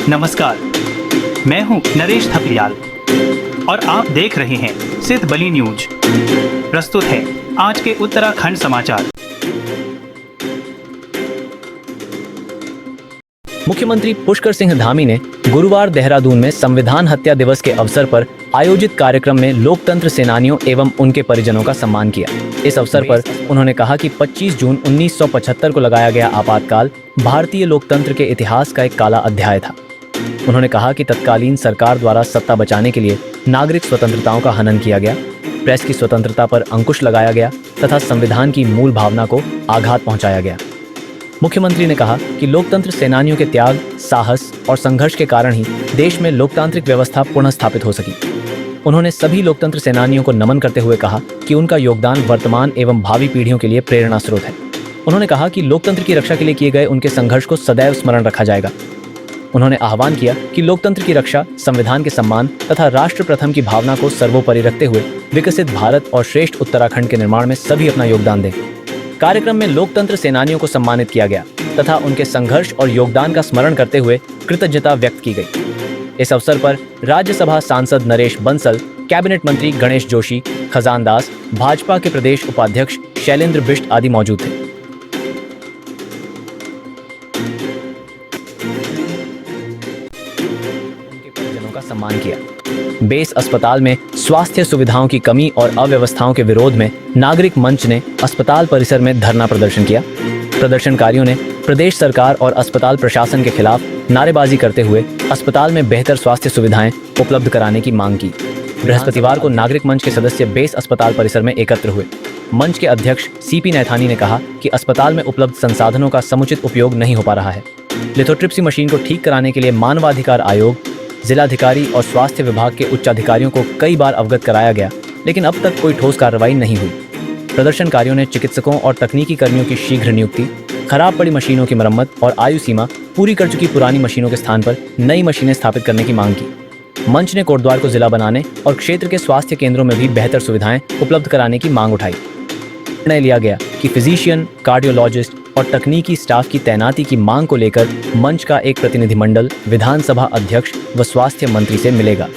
नमस्कार, मैं हूं नरेश थपलियाल और आप देख रहे हैं सिद्ध बली न्यूज। प्रस्तुत है आज के उत्तराखंड समाचार। मुख्यमंत्री पुष्कर सिंह धामी ने गुरुवार देहरादून में संविधान हत्या दिवस के अवसर पर आयोजित कार्यक्रम में लोकतंत्र सेनानियों एवं उनके परिजनों का सम्मान किया। इस अवसर पर उन्होंने कहा कि 25 जून 1975 को लगाया गया आपातकाल भारतीय लोकतंत्र के इतिहास का एक काला अध्याय था। उन्होंने कहा कि तत्कालीन सरकार द्वारा सत्ता बचाने के लिए नागरिक स्वतंत्रताओं का हनन किया गया, प्रेस की स्वतंत्रता पर अंकुश लगाया गया तथा संविधान की मूल भावना को आघात पहुंचाया गया। मुख्यमंत्री ने कहा कि लोकतंत्र सेनानियों के त्याग, साहस और संघर्ष के कारण ही देश में लोकतांत्रिक व्यवस्था पुनः स्थापित हो सकी। उन्होंने सभी लोकतंत्र सेनानियों को नमन करते हुए कहा कि उनका योगदान वर्तमान एवं भावी पीढ़ियों के लिए प्रेरणा स्रोत है। उन्होंने कहा कि लोकतंत्र की रक्षा के लिए किए गए उनके संघर्ष को सदैव स्मरण रखा जाएगा। उन्होंने आह्वान किया कि लोकतंत्र की रक्षा, संविधान के सम्मान तथा राष्ट्र प्रथम की भावना को सर्वोपरि रखते हुए विकसित भारत और श्रेष्ठ उत्तराखंड के निर्माण में सभी अपना योगदान दें। कार्यक्रम में लोकतंत्र सेनानियों को सम्मानित किया गया तथा उनके संघर्ष और योगदान का स्मरण करते हुए कृतज्ञता व्यक्त की गई। इस अवसर पर राज्यसभा सांसद नरेश बंसल, कैबिनेट मंत्री गणेश जोशी, खजान दास, भाजपा के प्रदेश उपाध्यक्ष शैलेंद्र बिष्ट आदि मौजूद थे। उनके परिजनों का सम्मान किया। बेस अस्पताल में स्वास्थ्य सुविधाओं की कमी और अव्यवस्थाओं के विरोध में नागरिक मंच ने अस्पताल परिसर में धरना प्रदर्शन किया। प्रदर्शनकारियों ने प्रदेश सरकार और अस्पताल प्रशासन के खिलाफ नारेबाजी करते हुए अस्पताल में बेहतर स्वास्थ्य सुविधाएं उपलब्ध कराने की मांग की। बृहस्पतिवार को नागरिक मंच के सदस्य बेस अस्पताल परिसर में एकत्र हुए। मंच के अध्यक्ष सीपी नैथानी ने कहा कि अस्पताल में उपलब्ध संसाधनों का समुचित उपयोग नहीं हो पा रहा है। लिथोट्रिप्सी मशीन को ठीक कराने के लिए मानवाधिकार आयोग, जिलाधिकारी और स्वास्थ्य विभाग के उच्चाधिकारियों को कई बार अवगत कराया गया, लेकिन अब तक कोई ठोस कार्रवाई नहीं हुई। प्रदर्शनकारियों ने चिकित्सकों और तकनीकी कर्मियों की शीघ्र नियुक्ति, खराब पड़ी मशीनों की मरम्मत और आयु सीमा पूरी कर चुकी पुरानी मशीनों के स्थान पर नई मशीनें स्थापित करने की मांग की। मंच ने कोटद्वार को जिला बनाने और क्षेत्र के स्वास्थ्य केंद्रों में भी बेहतर सुविधाएं उपलब्ध कराने की मांग उठाई। निर्णय लिया गया कि फिजिशियन, कार्डियोलॉजिस्ट और तकनीकी स्टाफ की तैनाती की मांग को लेकर मंच का एक प्रतिनिधिमंडल विधानसभा अध्यक्ष व स्वास्थ्य मंत्री से मिलेगा।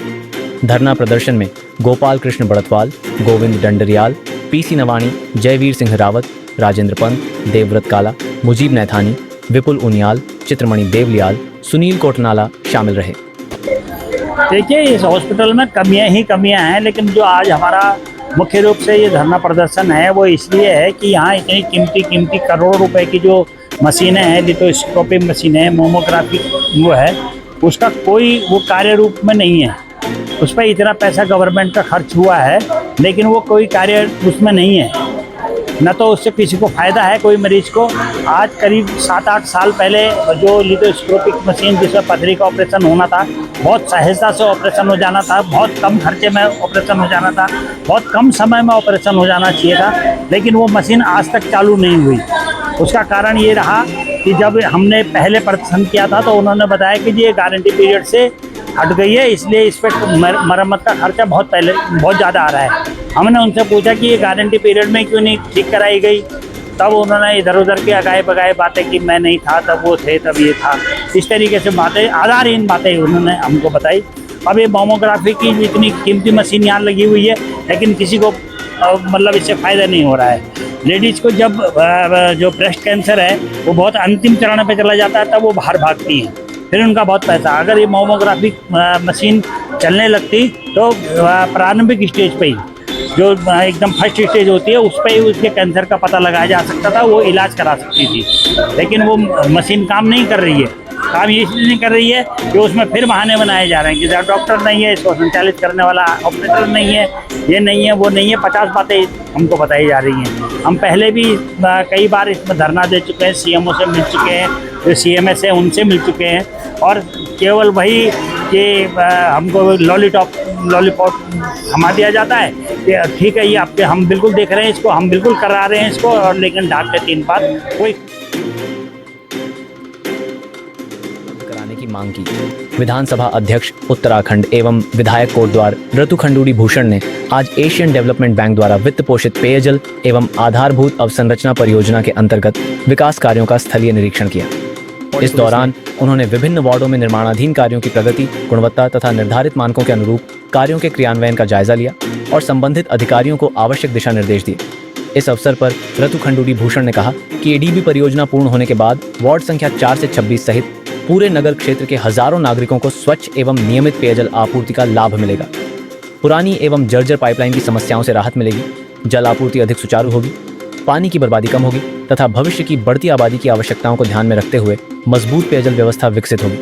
धरना प्रदर्शन में गोपाल कृष्ण बड़तवाल, गोविंद डंडरियाल, पीसी नवाणी, जयवीर सिंह रावत, राजेंद्र पंत, देवव्रत काला, मुजीब नैथानी, विपुल उनियाल, चित्रमणि देवलियाल, सुनील कोटनाला शामिल रहे। देखिए, इस हॉस्पिटल में कमियां ही कमियां हैं, लेकिन जो आज हमारा मुख्य रूप से ये धरना प्रदर्शन है वो इसलिए है कि यहाँ इतनी कीमती करोड़ों रुपए की जो मशीनें हैं, लिथोस्कोपिक मशीनें हैं, मोमोग्राफी वो है, उसका कोई वो कार्य रूप में नहीं है। उस पर इतना पैसा गवर्नमेंट का खर्च हुआ है, लेकिन वो कोई कार्य उसमें नहीं है। न तो उससे किसी को फ़ायदा है कोई मरीज को। आज करीब 7-8 साल पहले जो लिथोस्कोपिक मशीन जिसमें पथरी का ऑपरेशन होना था, बहुत सहजता से ऑपरेशन हो जाना था, बहुत कम खर्चे में ऑपरेशन हो जाना था, बहुत कम समय में ऑपरेशन हो जाना चाहिए था, लेकिन वो मशीन आज तक चालू नहीं हुई। उसका कारण ये रहा कि जब हमने पहले प्रदर्शन किया था तो उन्होंने बताया कि ये गारंटी पीरियड से हट गई है, इसलिए इस पर मरम्मत का खर्चा बहुत ज़्यादा आ रहा है। हमने उनसे पूछा कि ये गारंटी पीरियड में क्यों नहीं ठीक कराई गई, तब उन्होंने इधर उधर की अगाए बगाए बातें कि मैं नहीं था तब वो थे तब ये था, इस तरीके से बातें, आधारहीन बातें उन्होंने हमको बताई। अब ये मोमोग्राफी की इतनी कीमती मशीन यहाँ लगी हुई है, लेकिन किसी को मतलब इससे फ़ायदा नहीं हो रहा है। लेडीज़ को जब जो ब्रेस्ट कैंसर है वो बहुत अंतिम चरण पे चला जाता है, तब वो बाहर भागती हैं, फिर उनका बहुत पैसा। अगर ये मोमोग्राफी मशीन चलने लगती तो प्रारंभिक स्टेज पे ही, जो एकदम फर्स्ट स्टेज होती है, उस पर ही उसके कैंसर का पता लगाया जा सकता था, वो इलाज करा सकती थी। लेकिन वो मशीन काम नहीं कर रही है। काम ये इसलिए नहीं कर रही है कि उसमें फिर बहाने बनाए जा रहे हैं कि डॉक्टर नहीं है, इसको संचालित करने वाला ऑपरेटर नहीं है, ये नहीं है, वो नहीं है, 50 बातें हमको बताई जा रही हैं। हम पहले भी कई बार इसमें धरना दे चुके हैं, सीएमओ से मिल चुके हैं, जो सीएमएस है उनसे मिल चुके हैं, और केवल वही कि हमको लॉलीपॉप थमा दिया जाता है कि ठीक है, ये आपके हम बिल्कुल देख रहे हैं इसको, हम बिल्कुल करा रहे हैं इसको, और लेकिन डाक के 3 बात कोई कराने की मांग की। विधानसभा अध्यक्ष उत्तराखंड एवं विधायक कोटद्वार ऋतु खंडूड़ी भूषण ने आज एशियन डेवलपमेंट बैंक द्वारा वित्त पोषित पेयजल एवं आधारभूत अवसंरचना परियोजना के अंतर्गत विकास कार्यों का स्थलीय निरीक्षण किया। इस दौरान उन्होंने विभिन्न वार्डों में निर्माणाधीन कार्यों की प्रगति, गुणवत्ता तथा निर्धारित मानकों के अनुरूप कार्यों के क्रियान्वयन का जायजा लिया और संबंधित अधिकारियों को आवश्यक दिशा निर्देश दिए। इस अवसर पर ऋतु खंडूड़ी भूषण ने कहा कि एडीबी परियोजना पूर्ण होने के बाद वार्ड संख्या 4 से 26 सहित पूरे नगर क्षेत्र के हजारों नागरिकों को स्वच्छ एवं नियमित पेयजल आपूर्ति का लाभ मिलेगा। पुरानी एवं जर्जर पाइपलाइन की समस्याओं से राहत मिलेगी, जल आपूर्ति अधिक सुचारू होगी, पानी की बर्बादी कम होगी तथा भविष्य की बढ़ती आबादी की आवश्यकताओं को ध्यान में रखते हुए मजबूत पेयजल व्यवस्था विकसित होगी।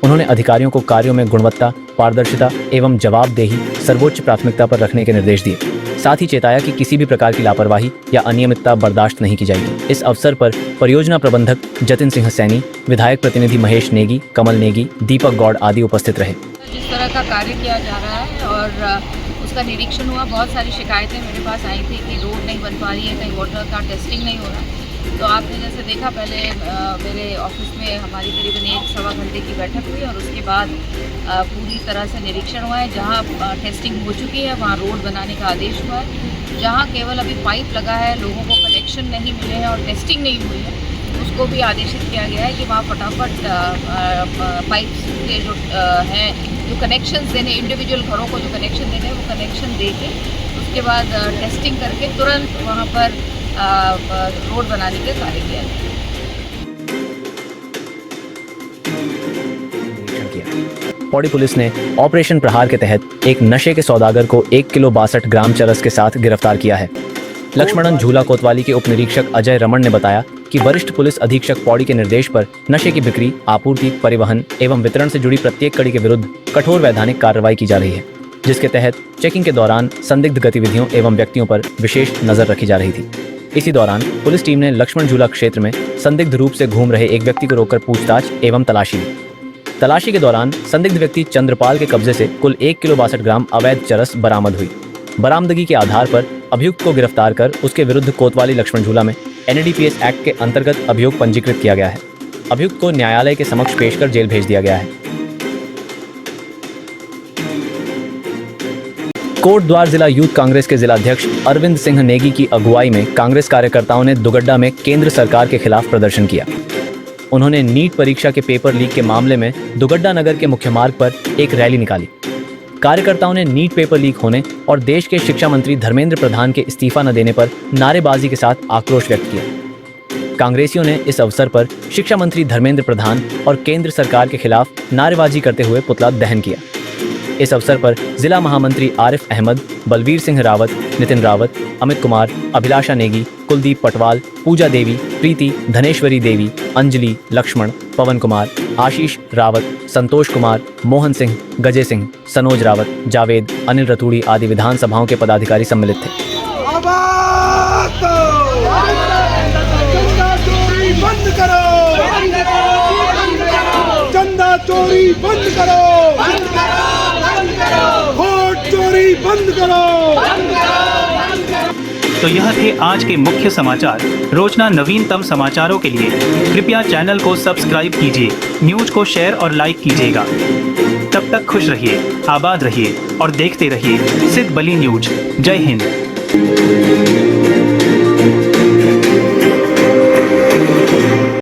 उन्होंने अधिकारियों को कार्यों में गुणवत्ता, पारदर्शिता एवं जवाबदेही सर्वोच्च प्राथमिकता पर रखने के निर्देश दिए। साथ ही चेताया कि किसी भी प्रकार की लापरवाही या अनियमितता बर्दाश्त नहीं की जाएगी। इस अवसर पर परियोजना प्रबंधक जतिन सिंह सैनी, विधायक प्रतिनिधि महेश नेगी, कमल नेगी, दीपक गौड़ आदि उपस्थित रहे। जिस तरह का कार्य किया जा रहा है और उसका निरीक्षण हुआ, बहुत सारी शिकायतें मेरे पास आई थी कि रोड नहीं बन पा रही है, कहीं वाटर का टेस्टिंग नहीं हो रहा है। तो आपने जैसे देखा, पहले मेरे ऑफिस में हमारी करीबन 1-1.25 घंटे की बैठक हुई और उसके बाद पूरी तरह से निरीक्षण हुआ है। जहाँ टेस्टिंग हो चुकी है वहाँ रोड बनाने का आदेश हुआ है। जहाँ केवल अभी पाइप लगा है, लोगों को कनेक्शन नहीं मिले हैं और टेस्टिंग नहीं हुई है, उसको भी आदेशित किया गया है कि वहाँ फटाफट पाइप्स के जो हैं, जो कनेक्शंस देने, इंडिविजुअल घरों को जो कनेक्शन देने हैं वो कनेक्शन दे के उसके बाद टेस्टिंग करके तुरंत वहाँ पर रोड बनाने के कार्य किया जाए। पौड़ी पुलिस ने ऑपरेशन प्रहार के तहत एक नशे के सौदागर को 1 किलो 62 ग्राम चरस के साथ गिरफ्तार किया है। लक्ष्मणन झूला कोतवाली के उप निरीक्षक अजय रमन ने बताया कि वरिष्ठ पुलिस अधीक्षक पौड़ी के निर्देश पर नशे की बिक्री, आपूर्ति, परिवहन एवं वितरण से जुड़ी प्रत्येक कड़ी के विरुद्ध कठोर वैधानिक कार्रवाई की जा रही है, जिसके तहत चेकिंग के दौरान संदिग्ध गतिविधियों एवं व्यक्तियों पर विशेष नजर रखी जा रही थी। इसी दौरान पुलिस टीम ने लक्ष्मण झूला क्षेत्र में संदिग्ध रूप से घूम रहे एक व्यक्ति को रोककर पूछताछ एवं तलाशी ली। तलाशी के दौरान संदिग्ध व्यक्ति चंद्रपाल के कब्जे से कुल 1 किलो 62 ग्राम अवैध चरस बरामद हुई। बरामदगी के आधार पर अभियुक्त को गिरफ्तार कर उसके विरुद्ध कोतवाली लक्ष्मण झूला में NDPS एक्ट के अंतर्गत अभियोग पंजीकृत किया गया है। अभियुक्त को न्यायालय के समक्ष पेश कर जेल भेज दिया गया है। कोटद्वार जिला यूथ कांग्रेस के जिलाध्यक्ष अरविंद सिंह नेगी की अगुवाई में कांग्रेस कार्यकर्ताओं ने दुगड्डा में केंद्र सरकार के खिलाफ प्रदर्शन किया। उन्होंने नीट परीक्षा के पेपर लीक के मामले में दुगड्डा नगर के मुख्य मार्ग पर एक रैली निकाली। कार्यकर्ताओं ने नीट पेपर लीक होने और देश के शिक्षा मंत्री धर्मेंद्र प्रधान के इस्तीफा न देने पर नारेबाजी के साथ आक्रोश व्यक्त किया। कांग्रेसियों ने इस अवसर पर शिक्षा मंत्री धर्मेंद्र प्रधान और केंद्र सरकार के खिलाफ नारेबाजी करते हुए पुतला दहन किया। इस अवसर पर जिला महामंत्री आरिफ अहमद, बलवीर सिंह रावत, नितिन रावत, अमित कुमार, अभिलाषा नेगी, कुलदीप पटवाल, पूजा देवी, प्रीति, धनेश्वरी देवी, अंजलि, लक्ष्मण, पवन कुमार, आशीष रावत, संतोष कुमार, मोहन सिंह, गजे सिंह, सनोज रावत, जावेद, अनिल रतूड़ी आदि विधानसभाओं के पदाधिकारी सम्मिलित थे। बंद करो, चंदा चोरी बंद करो, वोट चोरी बंद करो। तो यह थे आज के मुख्य समाचार। रोजाना नवीनतम समाचारों के लिए कृपया चैनल को सब्सक्राइब कीजिए, न्यूज को शेयर और लाइक कीजिएगा। तब तक खुश रहिए, आबाद रहिए और देखते रहिए सिद्ध बली न्यूज। जय हिंद।